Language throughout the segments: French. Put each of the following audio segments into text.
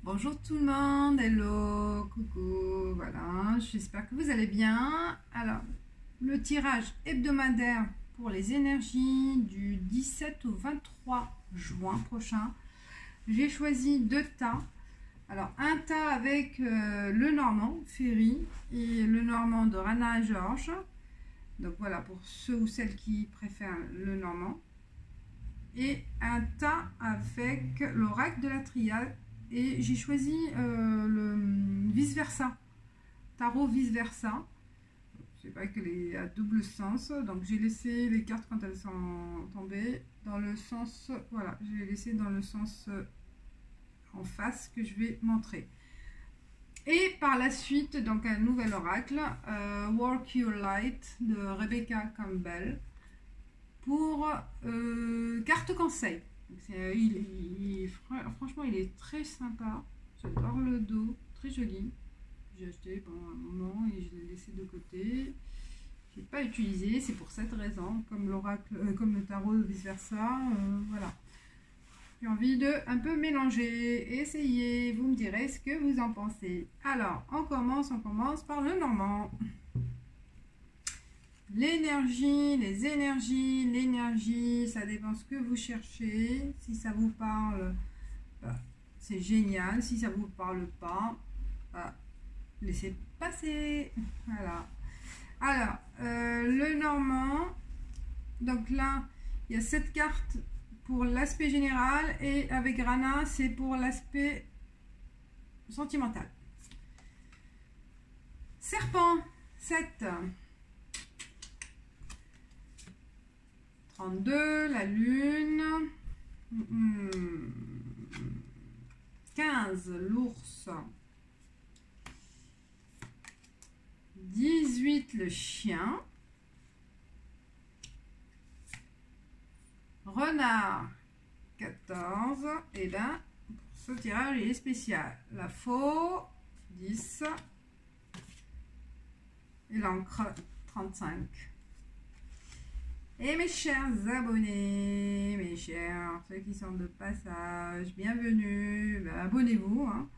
Bonjour tout le monde, hello, coucou, voilà, j'espère que vous allez bien. Alors, le tirage hebdomadaire pour les énergies du 17 au 23 juin prochain. J'ai choisi deux tas. Alors, un tas avec le normand, Ferry, et le normand de Rana et Georges. Donc voilà, pour ceux ou celles qui préfèrent le normand. Et un tas avec l'oracle de la triade. Et j'ai choisi le vice-versa, tarot vice-versa. C'est vrai qu'elle est à double sens, donc j'ai laissé les cartes quand elles sont tombées dans le sens, voilà, j'ai laissé dans le sens en face que je vais montrer. Et par la suite, donc un nouvel oracle, Work Your Light de Rebecca Campbell, pour carte conseil. Franchement, il est très sympa. J'adore le dos, très joli. J'ai acheté pendant un moment et je l'ai laissé de côté. Je n'ai pas utilisé, c'est pour cette raison, comme l'oracle, comme le tarot vice versa. Voilà. J'ai envie de un peu mélanger. Essayez, vous me direz ce que vous en pensez. Alors, on commence par le normand. L'énergie, les énergies, l'énergie, ça dépend ce que vous cherchez. Si ça vous parle, bah, c'est génial. Si ça vous parle pas, bah, laissez passer. Voilà. Alors, le normand, donc là, il y a 7 cartes pour l'aspect général et avec Rana, c'est pour l'aspect sentimental. Serpent, 7. 32, la lune. 15, l'ours. 18, le chien. Renard, 14. Et là, pour ce tirage, il est spécial. La faux, 10. Et l'encre, 35. Et mes chers abonnés, mes chers, ceux qui sont de passage, bienvenue, ben, abonnez-vous. Hein.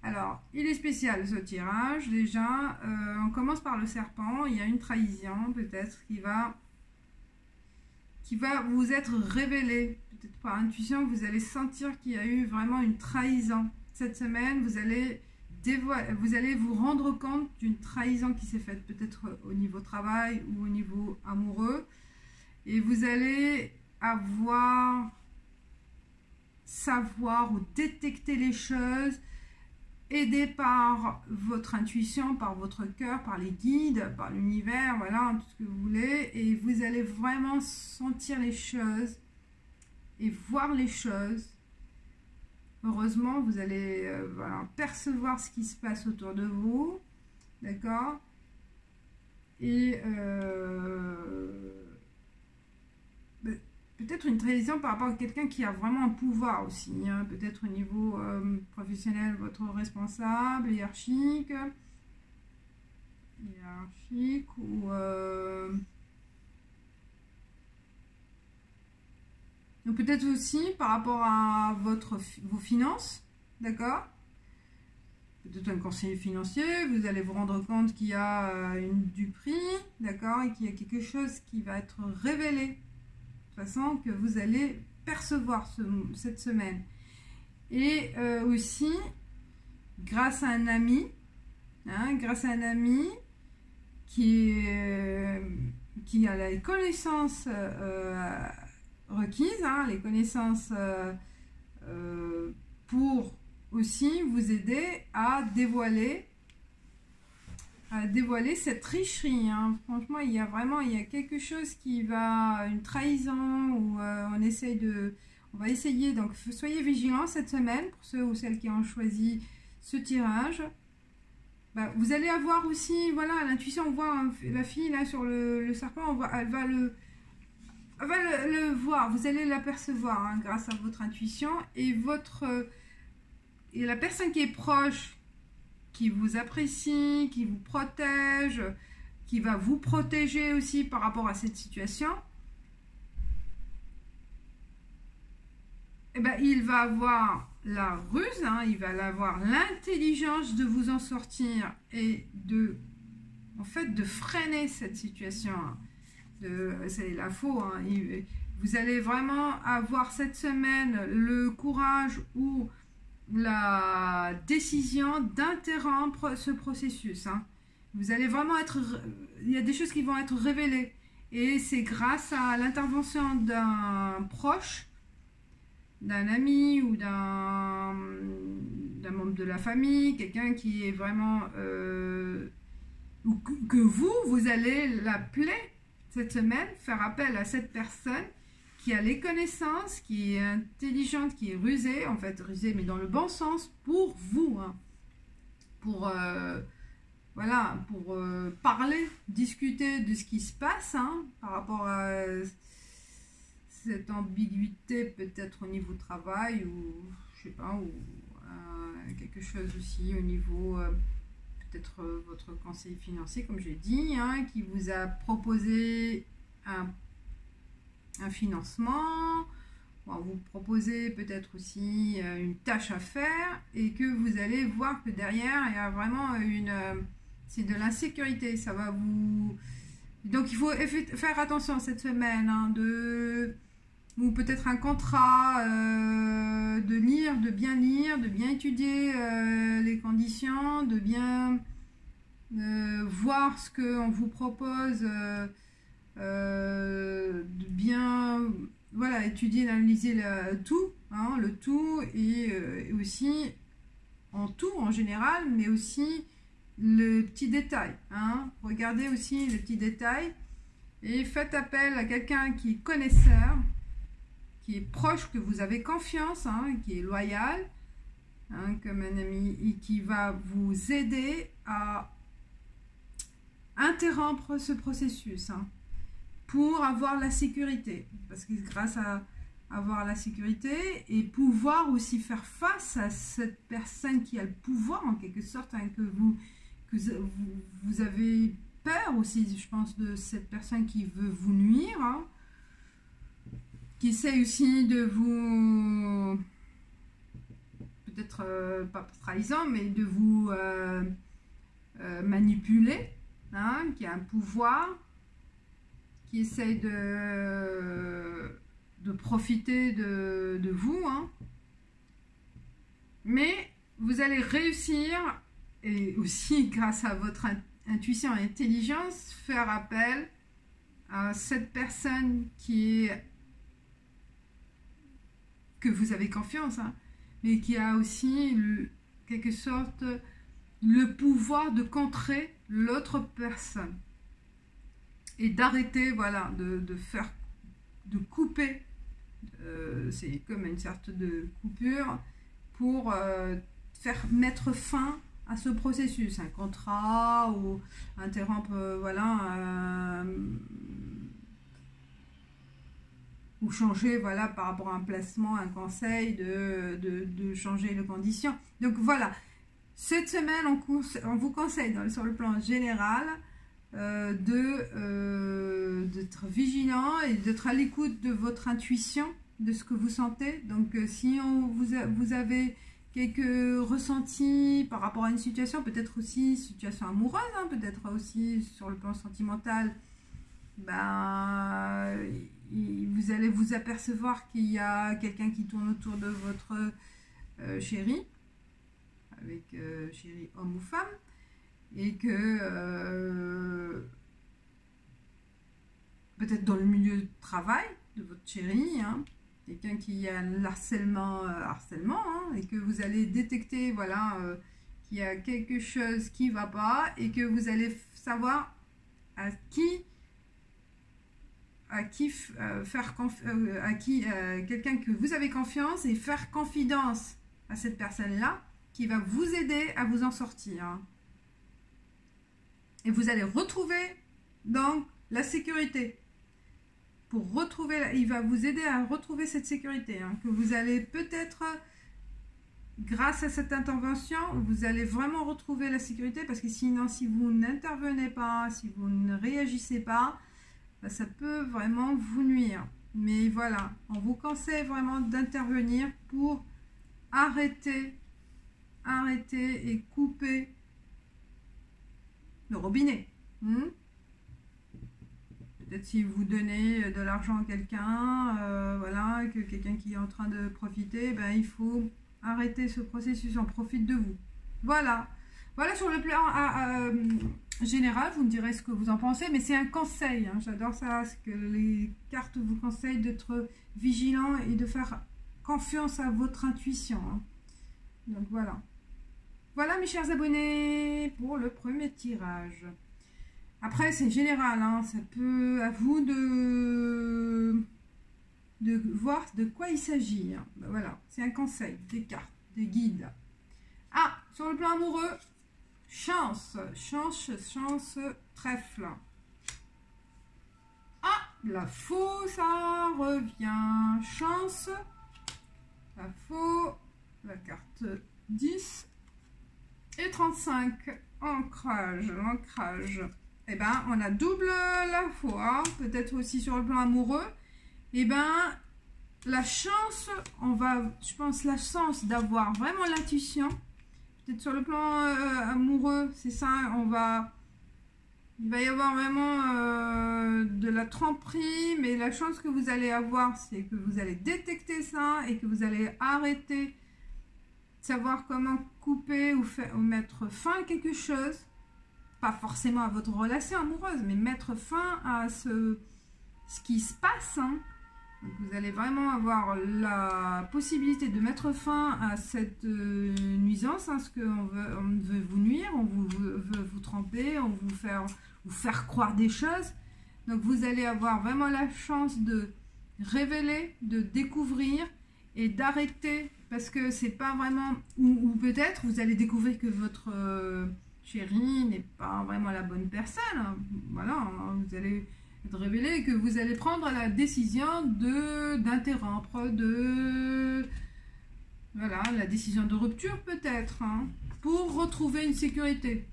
Alors, il est spécial ce tirage. Déjà, on commence par le serpent. Il y a une trahison peut-être qui va vous être révélée. Peut-être par intuition, vous allez sentir qu'il y a eu vraiment une trahison. Cette semaine, vous allez vous rendre compte d'une trahison qui s'est faite peut-être au niveau travail ou au niveau amoureux. Et vous allez savoir ou détecter les choses, aidé par votre intuition, par votre cœur, par les guides, par l'univers, voilà, tout ce que vous voulez. Et vous allez vraiment sentir les choses et voir les choses. Heureusement, vous allez voilà, percevoir ce qui se passe autour de vous, d'accord? Et peut-être une trahison par rapport à quelqu'un qui a vraiment un pouvoir aussi, hein, peut-être au niveau professionnel, votre responsable, hiérarchique ou peut-être aussi par rapport à vos finances, d'accord? Peut-être un conseiller financier, vous allez vous rendre compte qu'il y a une duperie, d'accord, et qu'il y a quelque chose qui va être révélé façon que vous allez percevoir cette semaine. Et aussi grâce à un ami, hein, qui a les connaissances requises, hein, les connaissances pour aussi vous aider à dévoiler cette tricherie, hein. Franchement, il y a quelque chose qui va, une trahison, ou on va essayer, donc soyez vigilants cette semaine, pour ceux ou celles qui ont choisi ce tirage. Bah, vous allez avoir aussi, voilà, l'intuition, on voit hein, la fille là sur le serpent, elle va le voir, vous allez l'apercevoir hein, grâce à votre intuition, et la personne qui est proche, qui vous apprécie, qui vous protège, qui va vous protéger aussi par rapport à cette situation, eh ben, il va avoir la ruse, hein, il va avoir l'intelligence de vous en sortir et de, en fait, de freiner cette situation. C'est la faux. Hein, vous allez vraiment avoir cette semaine le courage ou la décision d'interrompre ce processus. Hein. Vous allez vraiment être... Il y a des choses qui vont être révélées. Et c'est grâce à l'intervention d'un proche, d'un ami ou d'un membre de la famille, quelqu'un qui est vraiment... ou que vous allez l'appeler cette semaine, faire appel à cette personne qui a les connaissances, qui est intelligente, qui est rusée, en fait rusée mais dans le bon sens, pour vous, hein. Pour... voilà, pour parler, discuter de ce qui se passe, hein, par rapport à cette ambiguïté peut-être au niveau travail ou je sais pas, ou quelque chose aussi au niveau peut-être votre conseiller financier comme j'ai dit, hein, qui vous a proposé un financement, bon, vous proposez peut-être aussi une tâche à faire et que vous allez voir que derrière il y a vraiment c'est de l'insécurité, ça va vous... Donc il faut faire attention cette semaine, hein, ou peut-être un contrat, de bien étudier les conditions, de bien voir ce qu'on vous propose, de bien voilà, étudier, analyser le tout, hein, et aussi en général, mais aussi le petit détail, hein. Regardez aussi le petit détail et faites appel à quelqu'un qui est connaisseur, qui est proche, que vous avez confiance, hein, qui est loyal, hein, comme un ami, et qui va vous aider à interrompre ce processus, hein, pour avoir la sécurité, parce que grâce à avoir la sécurité et pouvoir aussi faire face à cette personne qui a le pouvoir en quelque sorte, hein, que vous avez peur aussi, je pense, de cette personne qui veut vous nuire, hein, qui essaie aussi de vous, peut-être pas trahison, mais de vous manipuler, hein, qui a un pouvoir, qui essaie de profiter de vous, hein. Mais vous allez réussir, et aussi grâce à votre intuition et intelligence, faire appel à cette personne que vous avez confiance, hein, mais qui a aussi quelque sorte le pouvoir de contrer l'autre personne et d'arrêter, voilà, de couper, c'est comme une sorte de coupure pour faire mettre fin à ce processus, un contrat ou interrompre, voilà, ou changer, voilà, par rapport à un placement, un conseil, de changer les conditions. Donc voilà, cette semaine, on vous conseille sur le plan général d'être vigilant et d'être à l'écoute de votre intuition, de ce que vous sentez. Donc si vous avez quelques ressentis par rapport à une situation, peut-être aussi situation amoureuse, hein, peut-être aussi sur le plan sentimental, ben, vous allez vous apercevoir qu'il y a quelqu'un qui tourne autour de votre chéri, avec chéri homme ou femme, et que peut-être dans le milieu de travail de votre chéri, hein, quelqu'un qui a harcèlement, hein, et que vous allez détecter, voilà, qu'il y a quelque chose qui ne va pas et que vous allez savoir à qui faire quelqu'un que vous avez confiance et faire confidence à cette personne-là qui va vous aider à vous en sortir. Hein. Et vous allez retrouver donc la sécurité. Il va vous aider à retrouver cette sécurité, hein, que vous allez peut-être, grâce à cette intervention, vous allez vraiment retrouver la sécurité, parce que sinon, si vous n'intervenez pas, si vous ne réagissez pas, ben, ça peut vraiment vous nuire. Mais voilà, on vous conseille vraiment d'intervenir pour arrêter et couper le robinet. Peut-être si vous donnez de l'argent à quelqu'un, voilà, que quelqu'un qui est en train de profiter, ben, il faut arrêter ce processus, on profite de vous. Voilà. Voilà sur le plan général, vous me direz ce que vous en pensez, mais c'est un conseil. Hein, j'adore ça, ce que les cartes vous conseillent d'être vigilant et de faire confiance à votre intuition. Hein. Donc voilà. Voilà mes chers abonnés pour le premier tirage. Après c'est général, hein, ça peut à vous de voir de quoi il s'agit. Hein. Ben voilà, c'est un conseil, des cartes, des guides. Ah, sur le plan amoureux, chance, trèfle. Ah, la faux, ça revient. Chance, la faux, la carte 10 et 35. Ancrage. Eh ben, on a double la foi, peut-être aussi sur le plan amoureux. Eh ben, la chance, je pense, la chance d'avoir vraiment l'intuition. Peut-être sur le plan amoureux, c'est ça, il va y avoir vraiment de la tromperie, mais la chance que vous allez avoir, c'est que vous allez détecter ça et que vous allez arrêter de savoir comment couper ou mettre fin à quelque chose. Pas forcément à votre relation amoureuse, mais mettre fin à ce qui se passe. Hein. Donc vous allez vraiment avoir la possibilité de mettre fin à cette nuisance, hein, ce qu'on veut vous nuire, on veut vous tromper, on veut vous faire croire des choses. Donc vous allez avoir vraiment la chance de révéler, de découvrir et d'arrêter, parce que c'est pas vraiment, ou peut-être vous allez découvrir que votre chérie n'est pas vraiment la bonne personne. Hein. Voilà, hein, vous allez être révélé que vous allez prendre la décision d'interrompre, voilà, la décision de rupture peut-être, hein, pour retrouver une sécurité.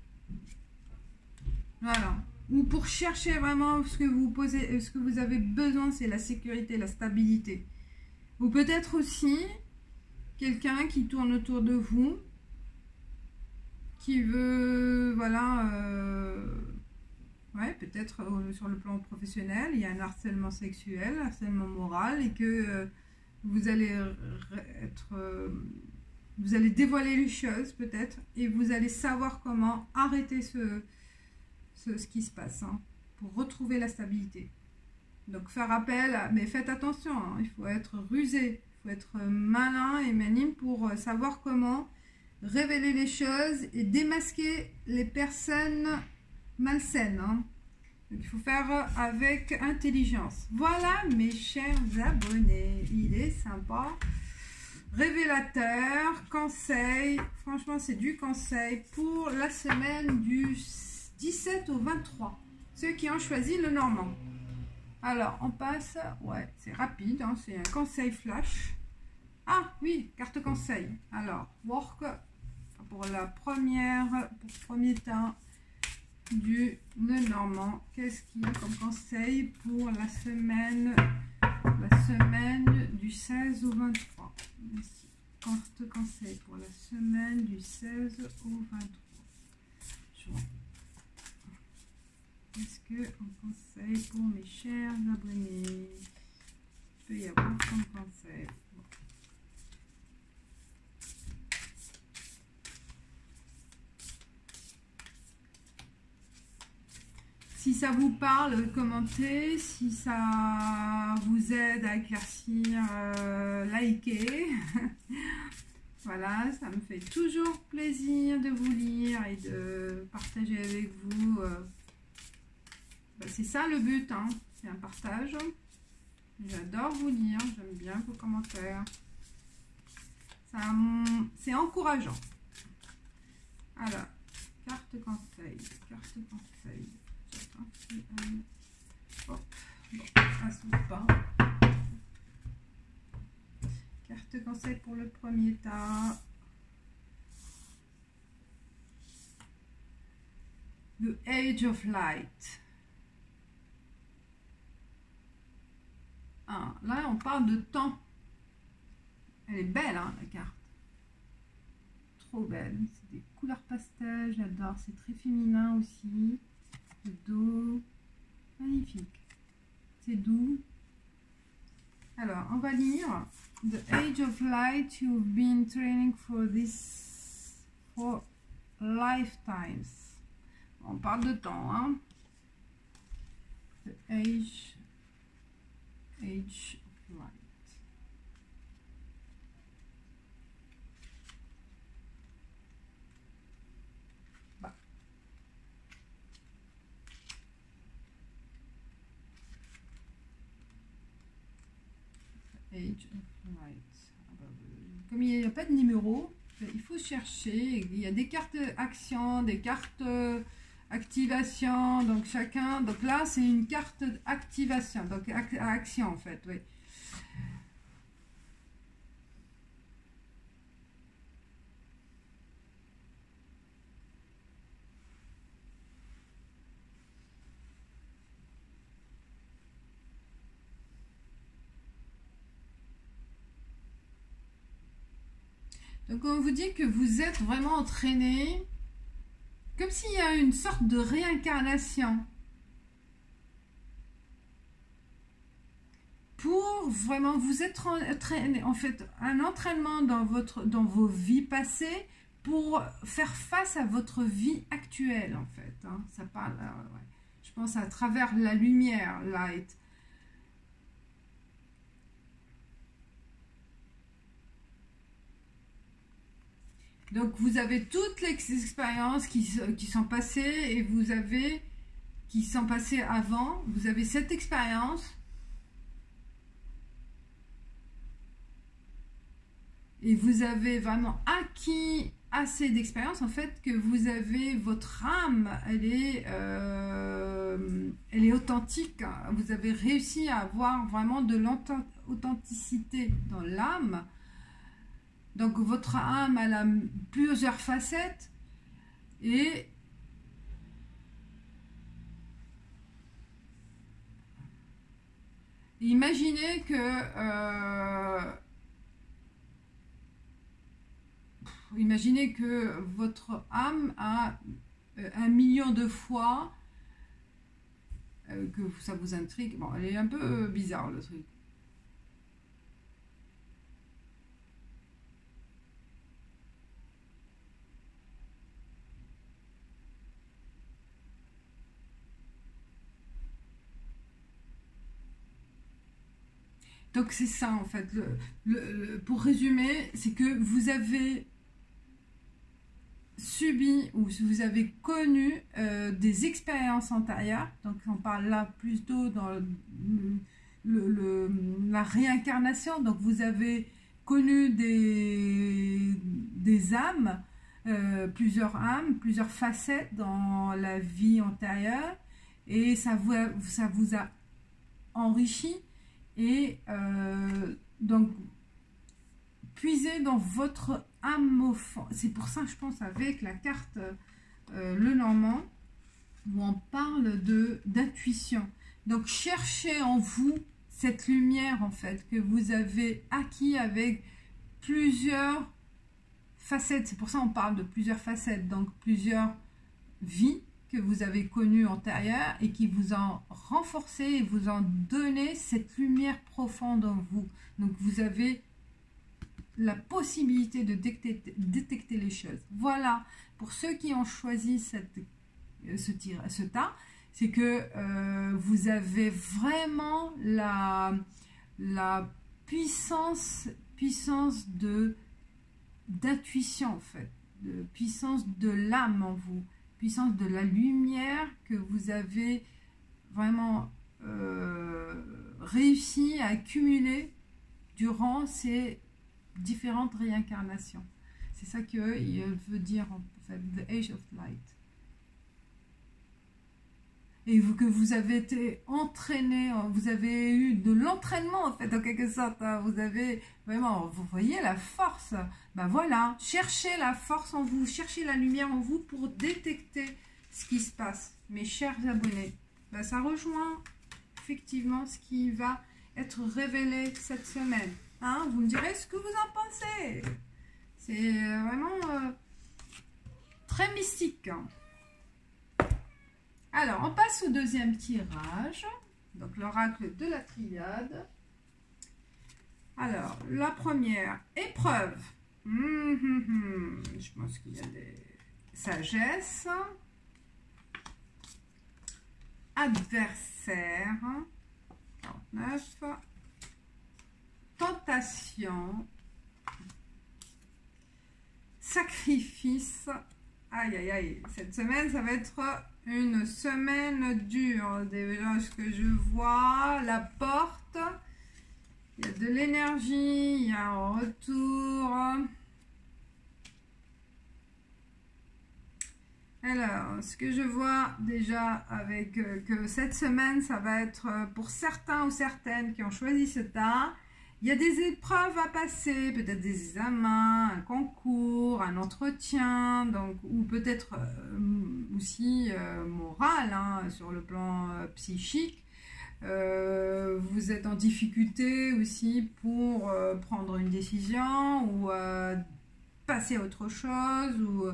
Voilà. Ou pour chercher vraiment ce que vous avez besoin, c'est la sécurité, la stabilité. Ou peut-être aussi quelqu'un qui tourne autour de vous, qui veut, voilà, ouais, peut-être sur le plan professionnel, il y a un harcèlement sexuel, harcèlement moral, et que vous allez vous allez dévoiler les choses peut-être, et vous allez savoir comment arrêter ce qui se passe, hein, pour retrouver la stabilité. Donc faire appel, mais faites attention, hein, il faut être rusé, il faut être malin et maligne pour savoir comment révéler les choses et démasquer les personnes malsaines. Hein. Donc il faut faire avec intelligence. Voilà mes chers abonnés, il est sympa, révélateur, conseil, franchement c'est du conseil pour la semaine du 17 au 23, ceux qui ont choisi le normand. Alors on passe, ouais c'est rapide, hein, c'est un conseil flash. Ah oui, carte conseil. Alors work pour premier temps du Lenormand. Qu'est-ce qu'il y a comme conseil pour la semaine du 16 au 23? Merci. Carte conseil pour la semaine du 16 au 23 juin. Qu'est-ce qu'on conseille pour mes chers abonnés? Il peut y avoir comme conseil. Bon. Si ça vous parle, commentez. Si ça vous aide à éclaircir, likez. Voilà, ça me fait toujours plaisir de vous lire et de partager avec vous. Ben, c'est ça le but, hein. C'est un partage. J'adore vous lire, j'aime bien vos commentaires. C'est encourageant. Alors, carte conseil. Hop, bon, ça s'ouvre pas. Carte conseil pour le premier tas. The Age of Light. 1. Là, on parle de temps. Elle est belle, hein, la carte. Trop belle. C'est des couleurs pastel, j'adore. C'est très féminin aussi. Le dos. Magnifique. C'est doux. Alors, on va lire. The age of light you've been training for this for lifetimes. On parle de temps, hein. The age of light. Bah. Age of light. Comme il n'y a pas de numéro, il faut chercher. Il y a des cartes action, des cartes activation, donc chacun. Donc là, c'est une carte activation, donc action en fait, oui. Donc on vous dit que vous êtes vraiment entraîné, comme s'il y a une sorte de réincarnation. Pour vraiment vous être entraîné, en fait, un entraînement dans vos vies passées pour faire face à votre vie actuelle, en fait. Hein. Ça parle, ouais. Je pense à travers la lumière, light. Donc, vous avez toutes les expériences qui sont passées et vous avez, qui sont passées avant. Vous avez cette expérience. Et vous avez vraiment acquis assez d'expérience, en fait, que vous avez, votre âme, elle est authentique. Vous avez réussi à avoir vraiment de l'authenticité dans l'âme. Donc votre âme, elle a plusieurs facettes et imaginez que votre âme a 1 million de fois que ça vous intrigue. Bon, elle est un peu bizarre le truc. Donc c'est ça en fait, pour résumer, c'est que vous avez subi ou vous avez connu des expériences antérieures, donc on parle là plutôt dans la réincarnation, donc vous avez connu des âmes, plusieurs âmes, plusieurs facettes dans la vie antérieure, et ça vous a enrichi. Et donc, puisez dans votre âme au fond. C'est pour ça, je pense, avec la carte Le Normand, où on parle d'intuition. Donc, cherchez en vous cette lumière, en fait, que vous avez acquis avec plusieurs facettes. C'est pour ça qu'on parle de plusieurs facettes, donc plusieurs vies que vous avez connu antérieure et qui vous ont renforcé et vous ont donné cette lumière profonde en vous. Donc vous avez la possibilité de détecter les choses. Voilà, pour ceux qui ont choisi ce tas, c'est que vous avez vraiment la puissance d'intuition en fait, de puissance de l'âme en vous, puissance de la lumière que vous avez vraiment réussi à accumuler durant ces différentes réincarnations. C'est ça qu'il veut dire en fait, the age of light. Et que vous avez été entraîné, vous avez eu de l'entraînement en fait en quelque sorte, hein. Vous avez vraiment, vous voyez la force, ben voilà, cherchez la force en vous, cherchez la lumière en vous pour détecter ce qui se passe. Mes chers abonnés, ben ça rejoint effectivement ce qui va être révélé cette semaine. Hein, vous me direz ce que vous en pensez. C'est vraiment très mystique. Alors, on passe au deuxième tirage. Donc, l'oracle de la triade. Alors, la première, épreuve. Je pense qu'il y a des sagesses. Adversaire. 49. Tentation. Sacrifice. Aïe, aïe, aïe. Cette semaine, ça va être une semaine dure. Déjà, ce que je vois, la porte. Il y a de l'énergie, il y a un retour. Alors, ce que je vois déjà avec que cette semaine, ça va être pour certains ou certaines qui ont choisi ce tas. Il y a des épreuves à passer, peut-être des examens, un concours, un entretien, donc, ou peut-être aussi moral, hein, sur le plan psychique. Vous êtes en difficulté aussi pour prendre une décision ou passer à autre chose ou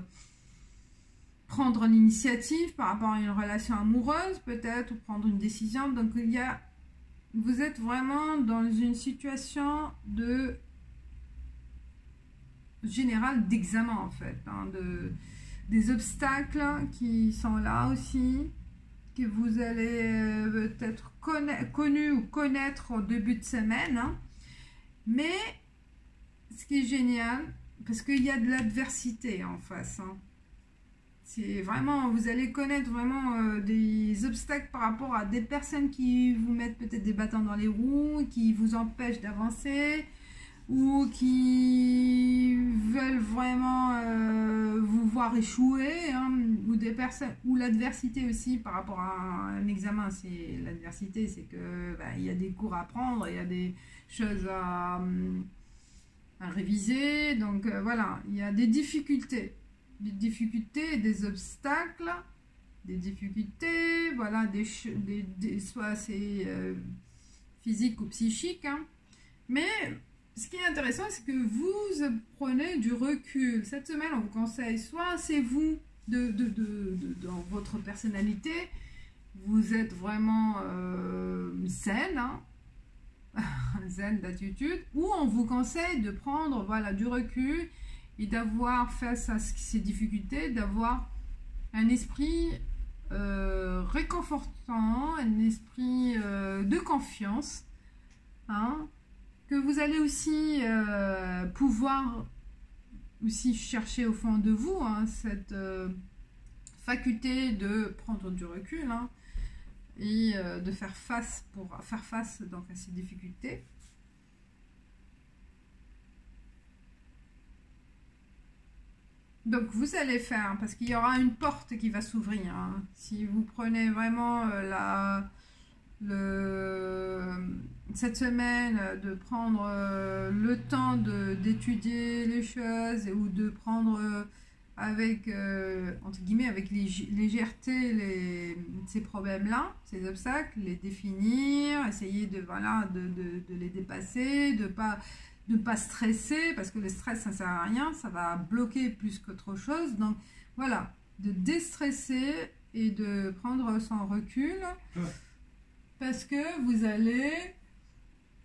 prendre l'initiative par rapport à une relation amoureuse peut-être ou prendre une décision. Donc vous êtes vraiment dans une situation de générale d'examen en fait, hein, des obstacles qui sont là aussi, que vous allez peut-être connu ou connaître au début de semaine, hein. Mais ce qui est génial, parce qu'il y a de l'adversité en face, hein. C'est vraiment, vous allez connaître vraiment des obstacles par rapport à des personnes qui vous mettent peut-être des bâtons dans les roues, qui vous empêchent d'avancer ou qui veulent vraiment vous voir échouer, hein, ou des personnes, ou l'adversité aussi par rapport à un examen. C'est l'adversité, c'est que il y a des cours à prendre, il y a des choses à réviser, donc voilà, il y a des difficultés, des obstacles, des difficultés, voilà, soit c'est physique ou psychique, hein. Mais ce qui est intéressant, c'est que vous prenez du recul. Cette semaine, on vous conseille, soit c'est vous, dans votre personnalité, vous êtes vraiment zen, hein, zen d'attitude, ou on vous conseille de prendre voilà, du recul et d'avoir, face à ces difficultés, d'avoir un esprit réconfortant, un esprit de confiance, hein, que vous allez aussi pouvoir aussi chercher au fond de vous, hein, cette faculté de prendre du recul, hein, et de faire face donc à ces difficultés. Donc vous allez faire, parce qu'il y aura une porte qui va s'ouvrir, hein. Si vous prenez vraiment cette semaine de prendre le temps d'étudier les choses ou de prendre avec entre guillemets avec légèreté ces problèmes-là, ces obstacles, les définir, essayer de les dépasser, de pas stresser, parce que le stress ça sert à rien, ça va bloquer plus qu'autre chose. Donc voilà, de déstresser et de prendre son recul, parce que vous allez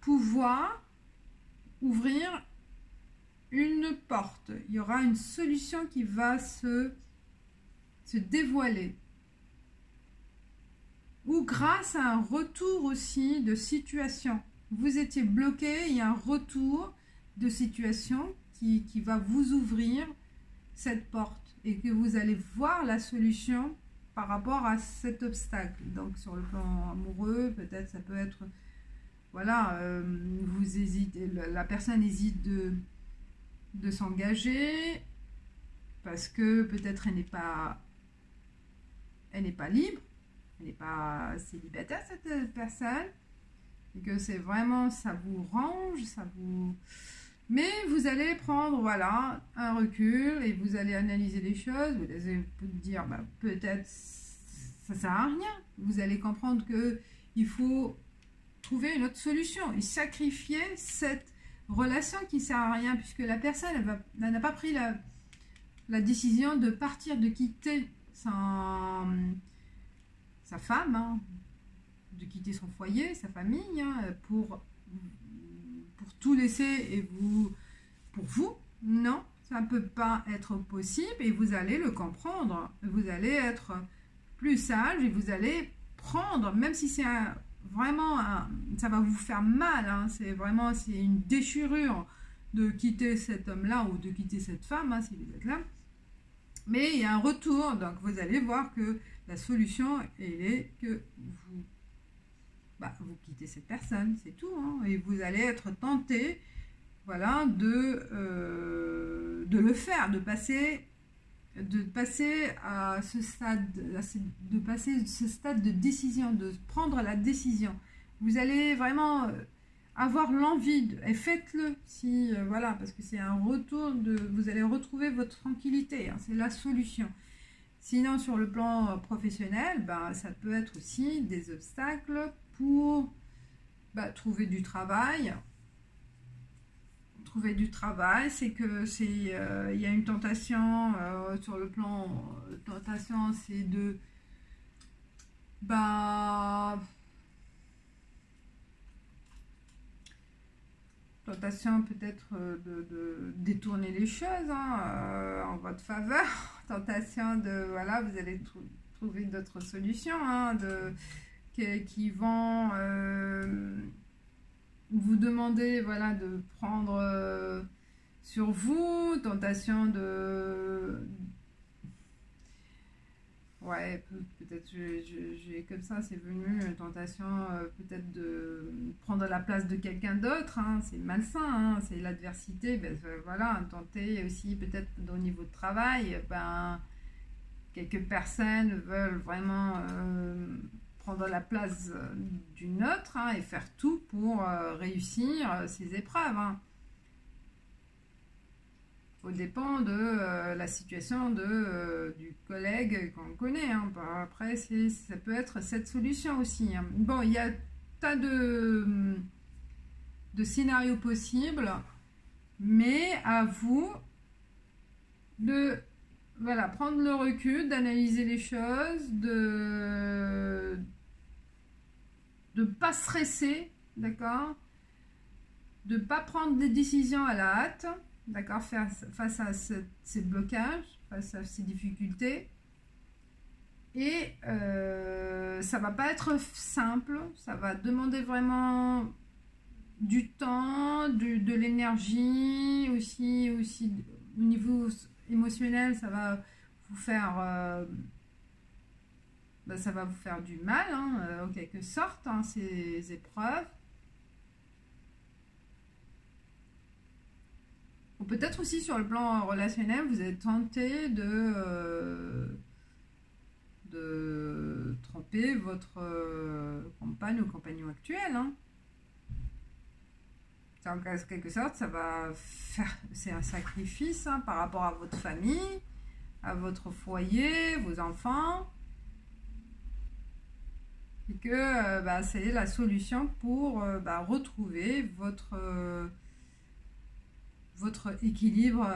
pouvoir ouvrir une porte. Il y aura une solution qui va se dévoiler. Ou grâce à un retour aussi de situation. Vous étiez bloqué, il y a un retour de situation qui va vous ouvrir cette porte et que vous allez voir la solution par rapport à cet obstacle. Donc sur le plan amoureux, peut-être ça peut être, voilà, vous hésitez, la personne hésite de s'engager parce que peut-être elle n'est pas libre, elle n'est pas célibataire cette personne, et que c'est vraiment, ça vous range, mais vous allez prendre voilà un recul et vous allez analyser les choses, vous allez vous dire peut-être ça sert à rien, vous allez comprendre que il faut trouver une autre solution et sacrifier cette relation qui ne sert à rien, puisque la personne, elle n'a pas pris la décision de partir, de quitter sa femme, hein, de quitter son foyer, sa famille, hein, pour tout laisser et pour vous. Non, ça ne peut pas être possible et vous allez le comprendre. Vous allez être plus sage et vous allez prendre, même si c'est vraiment, ça va vous faire mal, hein, c'est une déchirure de quitter cet homme-là ou de quitter cette femme, hein, si vous êtes là. Mais il y a un retour, donc vous allez voir que la solution, elle est que vous quittez cette personne, c'est tout, hein, et vous allez être tenté, voilà, de le faire, de passer à ce stade, de décision, de prendre la décision. Vous allez vraiment avoir l'envie, et faites-le, si voilà, parce que c'est un retour vous allez retrouver votre tranquillité, hein, c'est la solution. Sinon, sur le plan professionnel, ça peut être aussi des obstacles pour trouver du travail. Trouver du travail, c'est que il y a une tentation sur le plan tentation, c'est de tentation peut-être de détourner les choses, hein, en votre faveur. Tentation de voilà, vous allez trouver d'autres solutions, hein, qui vont vous demander, voilà, de prendre sur vous. Tentation de ouais, peut-être j'ai comme ça, c'est venu une tentation peut-être de prendre la place de quelqu'un d'autre, hein, c'est malsain, hein, c'est l'adversité, voilà, tenter aussi peut-être au niveau de travail, quelques personnes veulent vraiment prendre la place d'une autre, hein, et faire tout pour réussir ces épreuves, hein. Au dépend de la situation du collègue qu'on connaît, hein. Après, ça peut être cette solution aussi, hein. Bon, il y a tas de scénarios possibles, mais à vous de voilà, prendre le recul, d'analyser les choses, de ne pas stresser, d'accord, de ne pas prendre des décisions à la hâte, d'accord, face à ces blocages, face à ces difficultés. Et ça va pas être simple, ça va demander vraiment du temps, de l'énergie, aussi au niveau émotionnel, ça va vous faire ça va vous faire du mal, hein, en quelque sorte, hein, ces épreuves. Ou peut-être aussi sur le plan relationnel, vous êtes tenté de tromper votre compagne ou compagnon actuel, hein. En quelque sorte, ça va faire, c'est un sacrifice, hein, par rapport à votre famille, à votre foyer, vos enfants, et que c'est la solution pour retrouver votre équilibre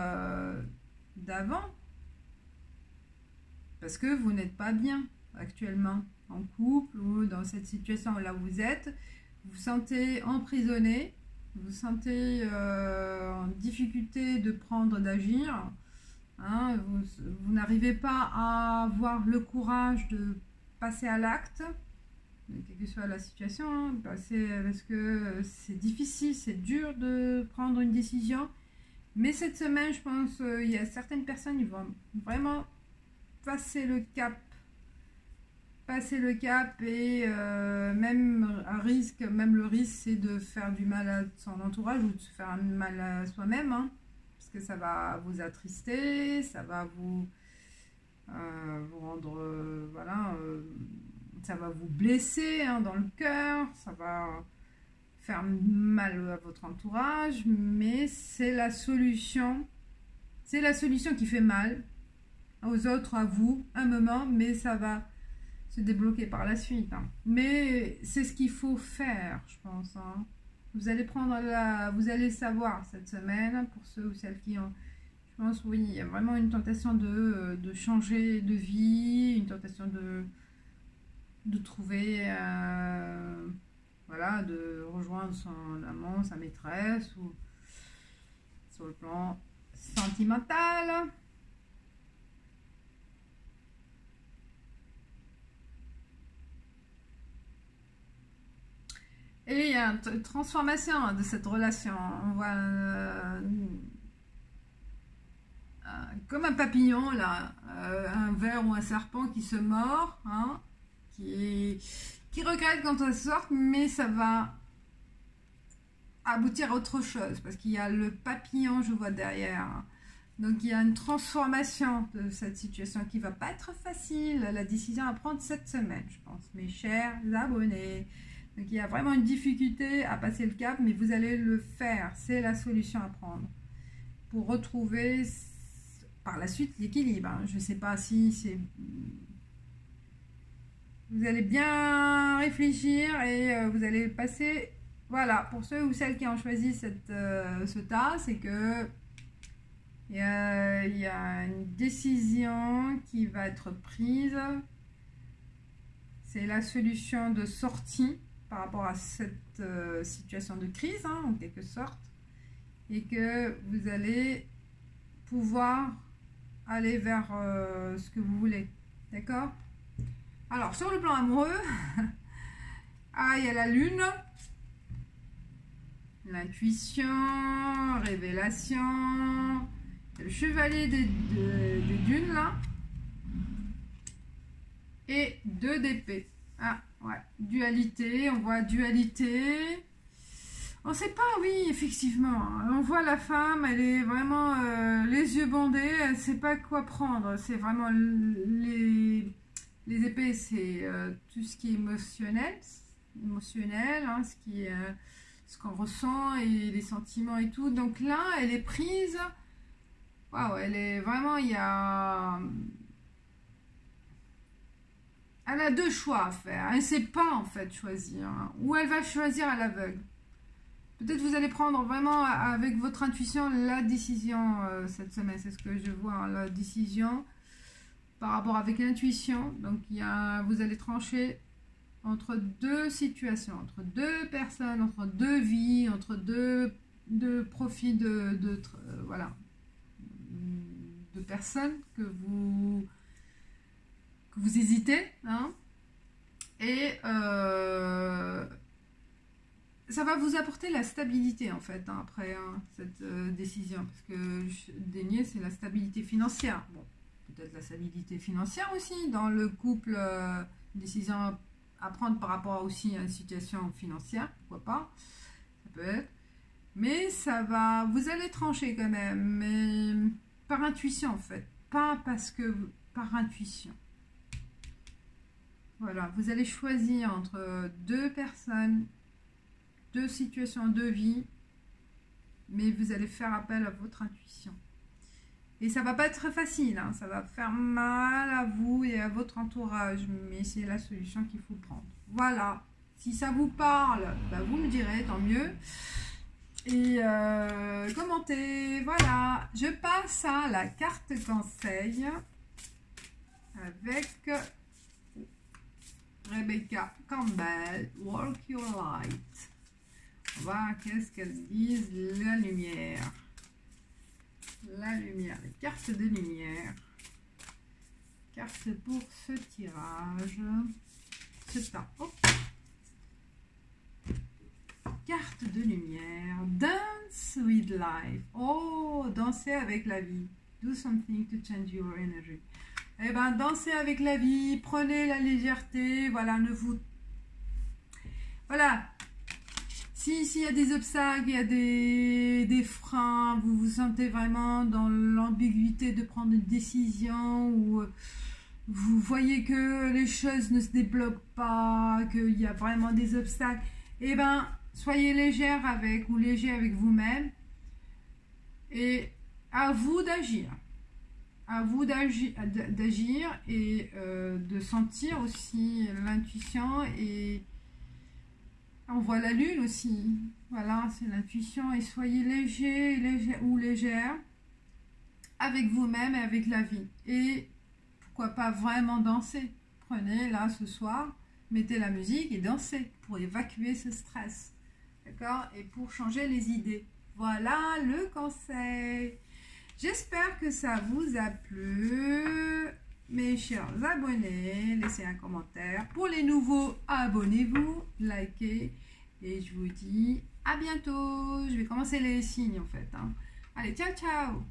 d'avant, parce que vous n'êtes pas bien actuellement en couple ou dans cette situation là où vous êtes, vous vous sentez emprisonné, vous vous sentez en difficulté d'agir, hein, vous n'arrivez pas à avoir le courage de passer à l'acte, quelle que soit la situation, hein, parce que c'est difficile, c'est dur de prendre une décision. Mais cette semaine, je pense, il y a certaines personnes qui vont vraiment passer le cap et même le risque, c'est de faire du mal à son entourage ou de se faire mal à soi-même, hein, parce que ça va vous attrister, ça va vous rendre, voilà, ça va vous blesser, hein, dans le cœur, ça va faire mal à votre entourage, mais c'est la solution qui fait mal aux autres, à vous, un moment, mais ça va se débloquer par la suite. Hein. Mais c'est ce qu'il faut faire, je pense. Hein. Vous allez vous allez savoir cette semaine, pour ceux ou celles qui ont... Je pense, oui, il y a vraiment une tentation de changer de vie, une tentation de trouver... voilà, de rejoindre son amant, sa maîtresse, ou sur le plan sentimental. Et il y a une transformation de cette relation. On voit comme un papillon, là, un ver ou un serpent qui se mord, hein, qui regrette quand ça sort, mais ça va aboutir à autre chose, parce qu'il y a le papillon, je vois derrière. Donc il y a une transformation de cette situation qui va pas être facile, la décision à prendre cette semaine, je pense, mes chers abonnés. Donc il y a vraiment une difficulté à passer le cap, mais vous allez le faire, c'est la solution à prendre pour retrouver par la suite l'équilibre. Hein. Je ne sais pas si c'est... Vous allez bien réfléchir et vous allez passer... Voilà, pour ceux ou celles qui ont choisi ce tas, c'est que il y a une décision qui va être prise. C'est la solution de sortie par rapport à cette situation de crise, hein, en quelque sorte. Et que vous allez pouvoir aller vers ce que vous voulez. D'accord ? Alors, sur le plan amoureux, il y a la lune, l'intuition, révélation, le chevalier des dunes, là, et 2 d'épée. Ah, ouais, dualité, on voit dualité. On ne sait pas, oui, effectivement. On voit la femme, elle est vraiment les yeux bandés, elle ne sait pas quoi prendre. C'est vraiment les épées, c'est tout ce qui est émotionnel, hein, ce qu'on ressent et les sentiments et tout. Donc là, elle est prise. Waouh, elle est vraiment, elle a 2 choix à faire. Elle ne sait pas en fait choisir. Hein. Ou elle va choisir à l'aveugle. Peut-être vous allez prendre vraiment avec votre intuition la décision cette semaine. C'est ce que je vois, hein, la décision par rapport avec l'intuition. Donc vous allez trancher entre 2 situations, entre 2 personnes, entre 2 vies, entre 2 profils voilà, de personnes que vous hésitez, hein, et ça va vous apporter la stabilité en fait, hein, après, hein, cette décision, parce que Denier, c'est la stabilité financière. Bon, peut-être la stabilité financière aussi dans le couple, décision à prendre par rapport aussi à une situation financière, pourquoi pas, ça peut être, mais vous allez trancher quand même, mais par intuition en fait, pas parce que par intuition. Voilà, vous allez choisir entre 2 personnes, 2 situations de vie, mais vous allez faire appel à votre intuition. Et ça va pas être facile, hein, ça va faire mal à vous et à votre entourage, mais c'est la solution qu'il faut prendre. Voilà, si ça vous parle, bah vous me direz, tant mieux. Et commentez, voilà. Je passe à la carte conseil avec Rebecca Campbell, Walk Your Light. On va voir qu'est-ce qu'elles disent, la lumière. La lumière, les cartes de lumière. Carte pour ce tirage. Ce temps. Oh. Carte de lumière. Dance with life. Oh, danser avec la vie. Do something to change your energy. Eh bien, dansez avec la vie. Prenez la légèreté. Voilà, Voilà. S'il y a des obstacles, il y a des freins, vous vous sentez vraiment dans l'ambiguïté de prendre une décision, ou vous voyez que les choses ne se débloquent pas, qu'il y a vraiment des obstacles, eh bien, soyez légère ou léger avec vous-même, et à vous d'agir. À vous d'agir et de sentir aussi l'intuition. Et on voit la lune aussi. Voilà, c'est l'intuition. Et soyez léger, ou légère avec vous-même et avec la vie. Et pourquoi pas vraiment danser. Prenez là ce soir, mettez la musique et dansez pour évacuer ce stress. D'accord? Et pour changer les idées. Voilà le conseil. J'espère que ça vous a plu. Mes chers abonnés, laissez un commentaire. Pour les nouveaux, abonnez-vous, likez. Et je vous dis à bientôt. Je vais commencer les signes en fait. Allez, ciao, ciao!